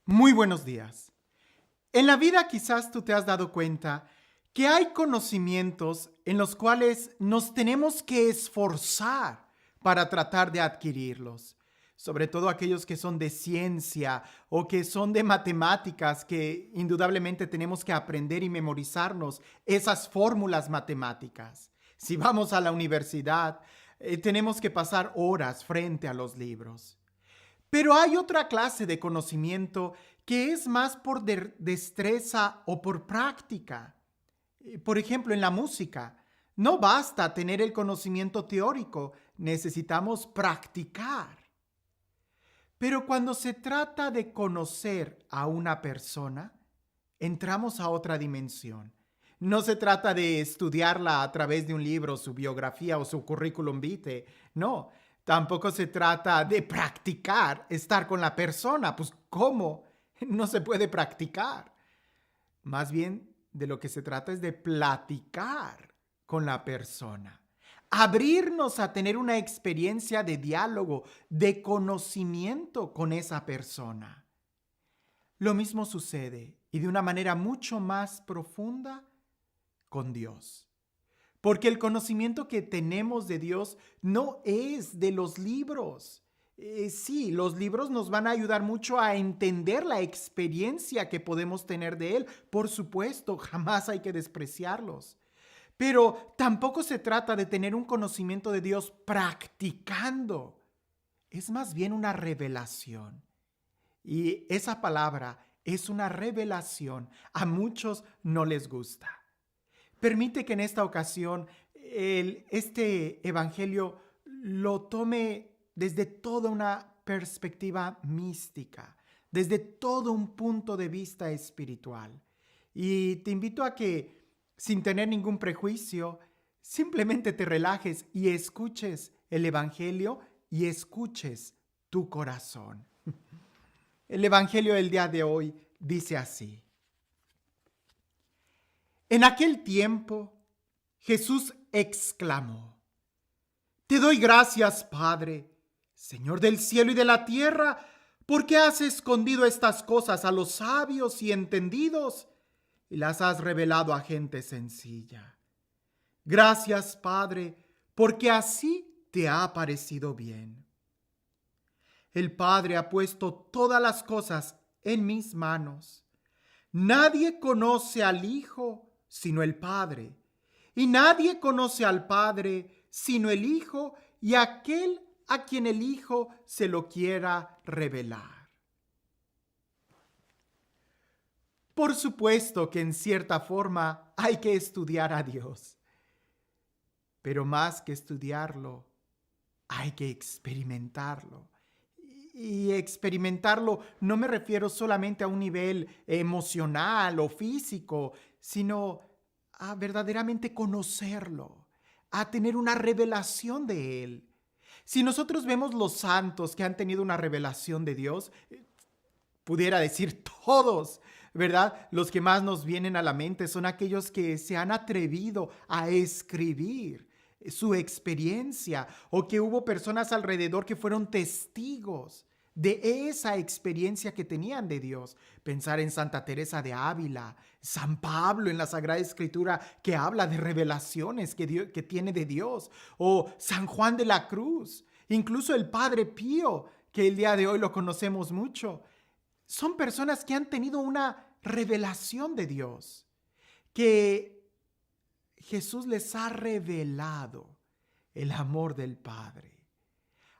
Muy buenos días. En la vida quizás tú te has dado cuenta que hay conocimientos en los cuales nos tenemos que esforzar para tratar de adquirirlos, sobre todo aquellos que son de ciencia o que son de matemáticas, que indudablemente tenemos que aprender y memorizarnos esas fórmulas matemáticas. Si vamos a la universidad, tenemos que pasar horas frente a los libros. Pero hay otra clase de conocimiento que es más por destreza o por práctica. Por ejemplo, en la música, no basta tener el conocimiento teórico, necesitamos practicar. Pero cuando se trata de conocer a una persona, entramos a otra dimensión. No se trata de estudiarla a través de un libro, su biografía o su currículum vitae. No, tampoco se trata de practicar estar con la persona. Pues, ¿cómo? No se puede practicar. Más bien, de lo que se trata es de platicar con la persona. Abrirnos a tener una experiencia de diálogo, de conocimiento con esa persona. Lo mismo sucede, y de una manera mucho más profunda, con Dios. Porque el conocimiento que tenemos de Dios no es de los libros. Sí, los libros nos van a ayudar mucho a entender la experiencia que podemos tener de Él. Por supuesto, jamás hay que despreciarlos. Pero tampoco se trata de tener un conocimiento de Dios practicando. Es más bien una revelación. Y esa palabra es una revelación. A muchos no les gusta. Permite que en esta ocasión este evangelio lo tome desde toda una perspectiva mística, desde todo un punto de vista espiritual. Y te invito a que, sin tener ningún prejuicio, simplemente te relajes y escuches el evangelio y escuches tu corazón. El evangelio del día de hoy dice así. En aquel tiempo, Jesús exclamó: Te doy gracias, Padre, Señor del cielo y de la tierra, porque has escondido estas cosas a los sabios y entendidos y las has revelado a gente sencilla. Gracias, Padre, porque así te ha parecido bien. El Padre ha puesto todas las cosas en mis manos. Nadie conoce al Hijo sino el Padre, y nadie conoce al Padre sino el Hijo y aquel a quien el Hijo se lo quiera revelar. Por supuesto que en cierta forma hay que estudiar a Dios, pero más que estudiarlo, hay que experimentarlo. Y experimentarlo no me refiero solamente a un nivel emocional o físico, sino a verdaderamente conocerlo, a tener una revelación de Él. Si nosotros vemos los santos que han tenido una revelación de Dios, pudiera decir todos, ¿verdad? Los que más nos vienen a la mente son aquellos que se han atrevido a escribir su experiencia o que hubo personas alrededor que fueron testigos de esa experiencia que tenían de Dios. Pensar en Santa Teresa de Ávila, San Pablo en la Sagrada Escritura que habla de revelaciones que tiene de Dios, o San Juan de la Cruz, incluso el Padre Pío, que el día de hoy lo conocemos mucho. Son personas que han tenido una revelación de Dios, que Jesús les ha revelado el amor del Padre.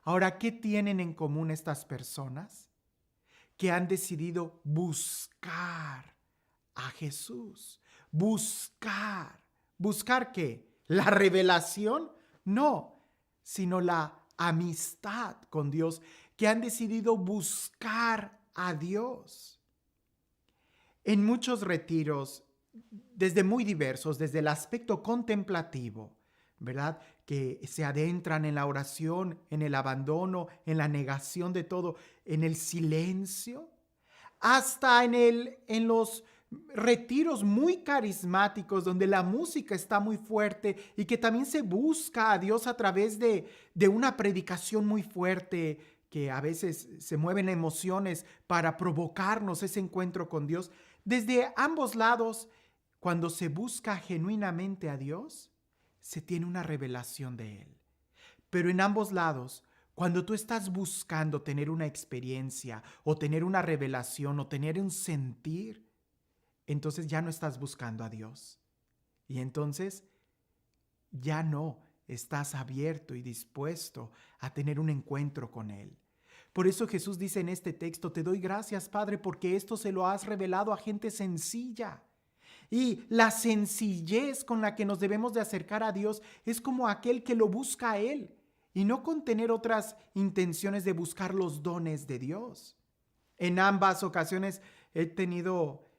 Ahora, ¿qué tienen en común estas personas? Que han decidido buscar a Jesús. Buscar. ¿Buscar qué? ¿La revelación? No, sino la amistad con Dios, que han decidido buscar a Dios. En muchos retiros, desde muy diversos, desde el aspecto contemplativo, ¿verdad? Que se adentran en la oración, en el abandono, en la negación de todo, en el silencio, hasta en los retiros muy carismáticos donde la música está muy fuerte y que también se busca a Dios a través de una predicación muy fuerte que a veces se mueven emociones para provocarnos ese encuentro con Dios. Desde ambos lados, cuando se busca genuinamente a Dios, se tiene una revelación de Él. Pero en ambos lados, cuando tú estás buscando tener una experiencia o tener una revelación o tener un sentir, entonces ya no estás buscando a Dios. Y entonces ya no estás abierto y dispuesto a tener un encuentro con Él. Por eso Jesús dice en este texto: te doy gracias, Padre, porque esto se lo has revelado a gente sencilla. Y la sencillez con la que nos debemos de acercar a Dios es como aquel que lo busca a Él, y no con tener otras intenciones de buscar los dones de Dios. En ambas ocasiones he tenido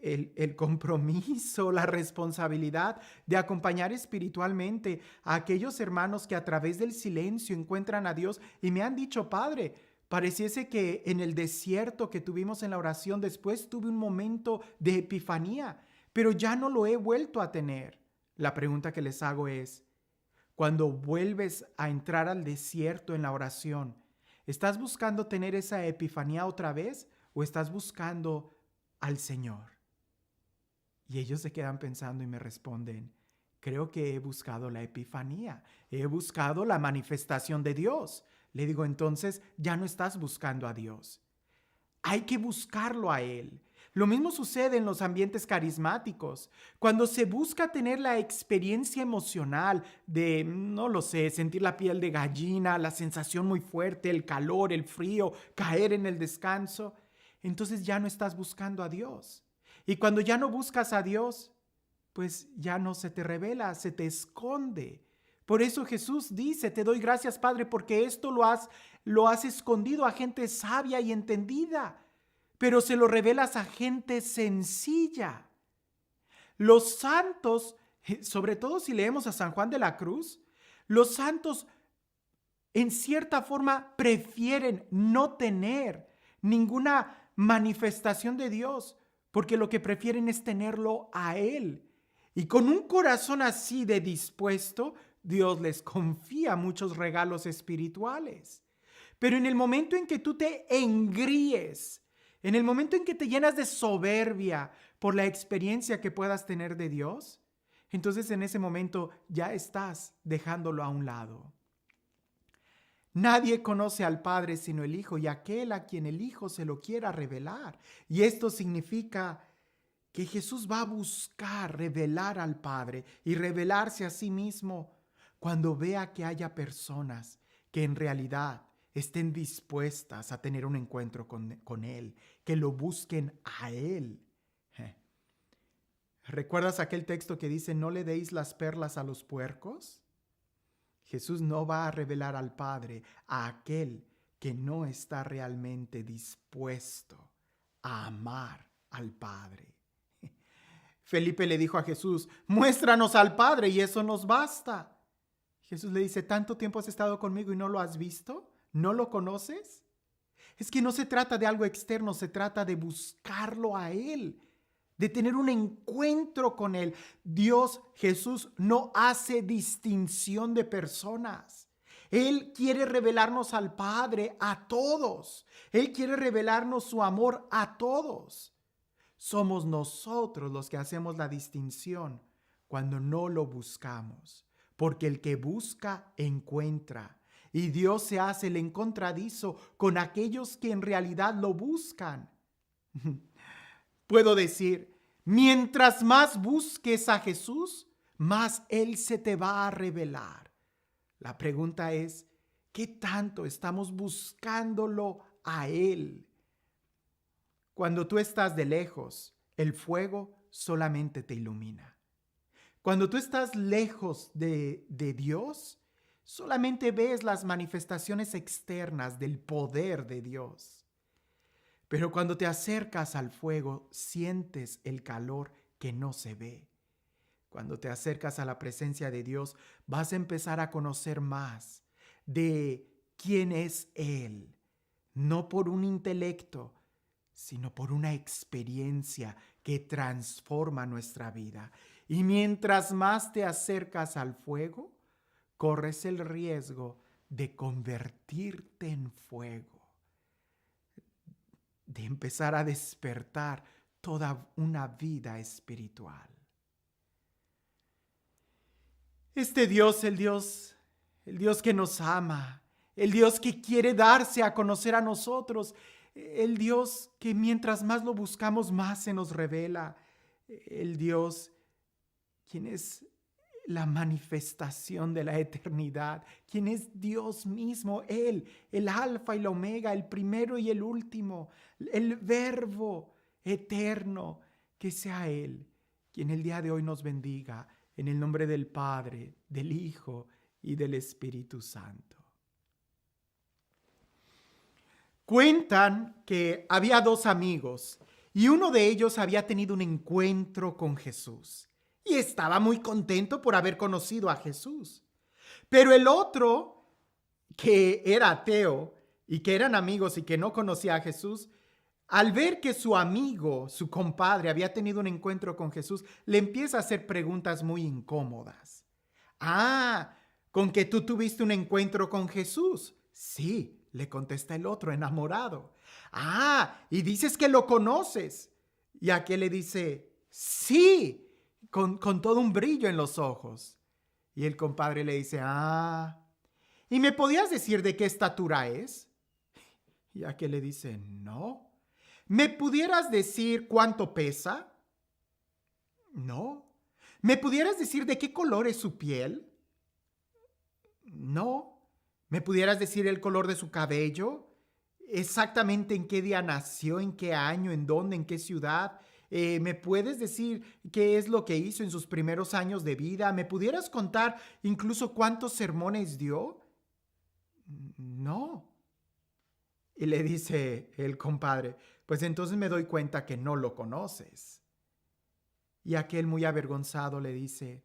el compromiso, la responsabilidad de acompañar espiritualmente a aquellos hermanos que a través del silencio encuentran a Dios y me han dicho: Padre, pareciese que en el desierto que tuvimos en la oración después tuve un momento de epifanía, pero ya no lo he vuelto a tener. La pregunta que les hago es: cuando vuelves a entrar al desierto en la oración, ¿estás buscando tener esa epifanía otra vez o estás buscando al Señor? Y ellos se quedan pensando y me responden: creo que he buscado la epifanía, he buscado la manifestación de Dios. Le digo: entonces ya no estás buscando a Dios. Hay que buscarlo a Él. Lo mismo sucede en los ambientes carismáticos. Cuando se busca tener la experiencia emocional de, no lo sé, sentir la piel de gallina, la sensación muy fuerte, el calor, el frío, caer en el descanso, entonces ya no estás buscando a Dios. Y cuando ya no buscas a Dios, pues ya no se te revela, se te esconde. Por eso Jesús dice: te doy gracias, Padre, porque esto lo has escondido a gente sabia y entendida, pero se lo revelas a gente sencilla. Los santos, sobre todo si leemos a San Juan de la Cruz, los santos en cierta forma prefieren no tener ninguna manifestación de Dios, porque lo que prefieren es tenerlo a Él. Y con un corazón así de dispuesto, Dios les confía muchos regalos espirituales. Pero en el momento en que tú te engríes, en el momento en que te llenas de soberbia por la experiencia que puedas tener de Dios, entonces en ese momento ya estás dejándolo a un lado. Nadie conoce al Padre sino el Hijo y aquel a quien el Hijo se lo quiera revelar. Y esto significa que Jesús va a buscar revelar al Padre y revelarse a sí mismo cuando vea que haya personas que en realidad estén dispuestas a tener un encuentro con Él, que lo busquen a Él. ¿Recuerdas aquel texto que dice: no le deis las perlas a los puercos? Jesús no va a revelar al Padre a aquel que no está realmente dispuesto a amar al Padre. Felipe le dijo a Jesús: muéstranos al Padre y eso nos basta. Jesús le dice: ¿tanto tiempo has estado conmigo y no lo has visto? ¿No lo conoces? Es que no se trata de algo externo, se trata de buscarlo a Él, de tener un encuentro con Él. Dios, Jesús, no hace distinción de personas. Él quiere revelarnos al Padre a todos. Él quiere revelarnos su amor a todos. Somos nosotros los que hacemos la distinción cuando no lo buscamos, porque el que busca encuentra. Y Dios se hace el encontradizo con aquellos que en realidad lo buscan. Puedo decir: mientras más busques a Jesús, más Él se te va a revelar. La pregunta es: ¿qué tanto estamos buscándolo a Él? Cuando tú estás de lejos, el fuego solamente te ilumina. Cuando tú estás lejos de Dios, solamente ves las manifestaciones externas del poder de Dios. Pero cuando te acercas al fuego, sientes el calor que no se ve. Cuando te acercas a la presencia de Dios, vas a empezar a conocer más de quién es Él, no por un intelecto, sino por una experiencia que transforma nuestra vida. Y mientras más te acercas al fuego, corres el riesgo de convertirte en fuego, de empezar a despertar toda una vida espiritual. Este Dios, el Dios que nos ama, el Dios que quiere darse a conocer a nosotros, el Dios que mientras más lo buscamos, más se nos revela, el Dios quien es la manifestación de la eternidad, quien es Dios mismo, Él, el alfa y la omega, el primero y el último, el verbo eterno, que sea Él quien el día de hoy nos bendiga, en el nombre del Padre, del Hijo y del Espíritu Santo. Cuentan que había dos amigos y uno de ellos había tenido un encuentro con Jesús y estaba muy contento por haber conocido a Jesús. Pero el otro, que era ateo y que eran amigos y que no conocía a Jesús, al ver que su amigo, su compadre, había tenido un encuentro con Jesús, le empieza a hacer preguntas muy incómodas. Ah, ¿con que tú tuviste un encuentro con Jesús? Sí, le contesta el otro, enamorado. Ah, y dices que lo conoces. Y aquel le dice, sí, con todo un brillo en los ojos. Y el compadre le dice, ¿y me podías decir de qué estatura es? Y aquel le dice, no. ¿Me pudieras decir cuánto pesa? No. ¿Me pudieras decir de qué color es su piel? No. ¿Me pudieras decir el color de su cabello? ¿Exactamente en qué día nació? ¿En qué año? ¿En dónde? ¿En qué ciudad? ¿Me puedes decir qué es lo que hizo en sus primeros años de vida? ¿Me pudieras contar incluso cuántos sermones dio? No. Y le dice el compadre, pues entonces me doy cuenta que no lo conoces. Y aquel muy avergonzado le dice,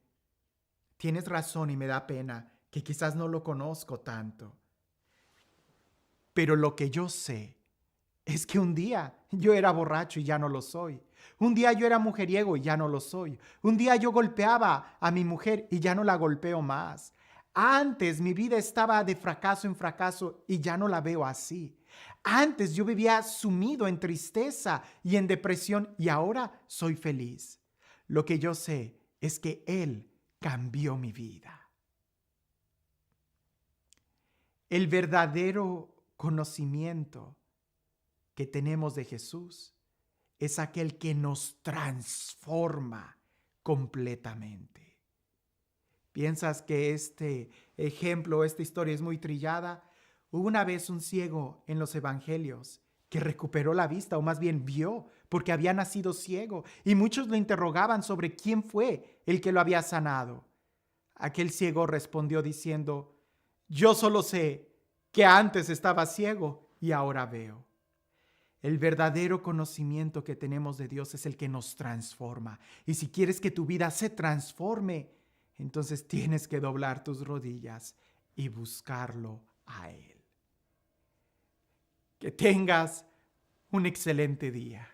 tienes razón y me da pena que quizás no lo conozco tanto. Pero lo que yo sé es que un día yo era borracho y ya no lo soy. Un día yo era mujeriego y ya no lo soy. Un día yo golpeaba a mi mujer y ya no la golpeo más. Antes mi vida estaba de fracaso en fracaso y ya no la veo así. Antes yo vivía sumido en tristeza y en depresión y ahora soy feliz. Lo que yo sé es que Él cambió mi vida. El verdadero conocimiento que tenemos de Jesús es aquel que nos transforma completamente. ¿Piensas que este ejemplo, esta historia es muy trillada? Hubo una vez un ciego en los evangelios que recuperó la vista, o más bien vio, porque había nacido ciego, y muchos lo interrogaban sobre quién fue el que lo había sanado. Aquel ciego respondió diciendo, yo solo sé que antes estaba ciego y ahora veo. El verdadero conocimiento que tenemos de Dios es el que nos transforma. Y si quieres que tu vida se transforme, entonces tienes que doblar tus rodillas y buscarlo a Él. Que tengas un excelente día.